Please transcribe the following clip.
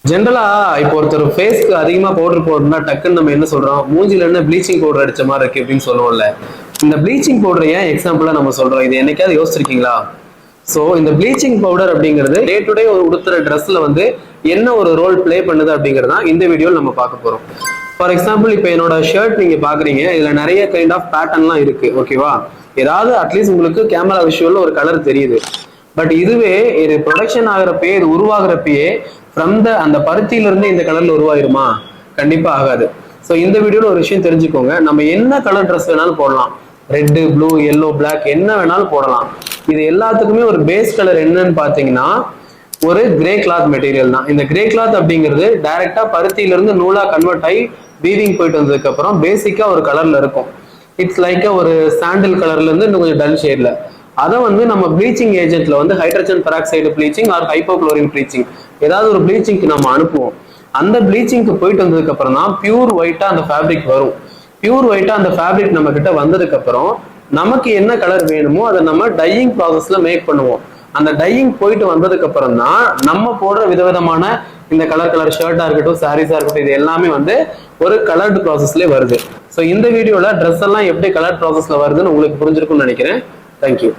ஜென்ரலா இப்போ ஒருத்தர் ஃபேஸ்க்கு அதிகமா பவுடர் போடணும்னா டக்குன்னு நம்ம என்ன சொல்றோம், மூஞ்சில என்ன ப்ளீச்சிங் பவுடர் அடிச்ச மாதிரி இருக்கு அப்படின்னு சொல்லுவோம்ல. இந்த ப்ளீச்சிங் பவுடர் ஏன் எக்ஸாம்பிளா நம்ம சொல்றோம், இது என்னைக்காவது யோசிச்சிருக்கீங்களா? ஸோ இந்த ப்ளீச்சிங் பவுடர் அப்படிங்கிறது டே டு டே உடுத்துற ட்ரெஸ்ல வந்து என்ன ஒரு ரோல் பிளே பண்ணுது அப்படிங்கிறது தான் இந்த வீடியோவில் நம்ம பார்க்க போறோம். ஃபார் எக்ஸாம்பிள் இப்போ என்னோட ஷர்ட் நீங்க பாக்குறீங்க, இதுல நிறைய கைண்ட் ஆஃப் பேட்டர்ன்லாம் இருக்கு. ஓகேவா? ஏதாவது அட்லீஸ்ட் உங்களுக்கு கேமரா விஷுவல்ல ஒரு கலர் தெரியுது. பட் இதுவே இது ப்ரொடக்ஷன் ஆகிறப்பயே, இது உருவாகிறப்பயே ஃப்ரம் அந்த பருத்தியிலிருந்து இந்த கலர்ல உருவாயிருமா? கண்டிப்பா ஆகாது. ஸோ இந்த வீடியோல ஒரு விஷயம் தெரிஞ்சுக்கோங்க, நம்ம என்ன கலர் ட்ரெஸ் வேணாலும் போடலாம். ரெட்டு, ப்ளூ, எல்லோ, பிளாக் என்ன வேணாலும் போடலாம். இது எல்லாத்துக்குமே ஒரு பேஸ் கலர் என்னன்னு பாத்தீங்கன்னா ஒரு கிரே கிளாத் மெட்டீரியல் தான். இந்த கிரே கிளாத் அப்படிங்கிறது டைரக்டா பருத்தியிலிருந்து நூலா கன்வெர்ட் ஆகி வீவிங் போயிட்டு வந்ததுக்கு அப்புறம் பேசிக்கா ஒரு கலர்ல இருக்கும். இட்ஸ் லைக் ஒரு சாண்டில் கலர்ல இருந்து இன்னும் கொஞ்சம் டல் ஷேட்ல. அதை வந்து நம்ம ப்ளீச்சிங் ஏஜென்ட்ல வந்து hydrogen peroxide bleaching or hypochlorine bleaching ஏதாவது ஒரு ப்ளீச்சிங்க்கு நம்ம அனுப்புவோம். அந்த ப்ளீச்சிங்க்கு போயிட்டு வந்ததுக்கு அப்புறம் தான் பியூர் ஒயிட்டா அந்த ஃபேப்ரிக் வரும். பியூர் ஒயிட்டா அந்த ஃபேப்ரிக் நம்ம கிட்ட வந்ததுக்கு அப்புறம் நமக்கு என்ன கலர் வேணுமோ அதை நம்ம டையிங் ப்ராசஸ்ல மேக் பண்ணுவோம். அந்த டையிங் போயிட்டு வந்ததுக்கு அப்புறம் தான் நம்ம போடுற விதவிதமான இந்த கலர் ஷர்ட்டா இருக்கட்டும், சாரீஸா இருக்கட்டும், இது எல்லாமே வந்து ஒரு கலர்டு ப்ராசஸ்லேயே வருது. ஸோ இந்த வீடியோல ட்ரெஸ் எல்லாம் எப்படி கலர் ப்ராசஸ்ல வருதுன்னு உங்களுக்கு புரிஞ்சிருக்கும்னு நினைக்கிறேன். தேங்க்யூ.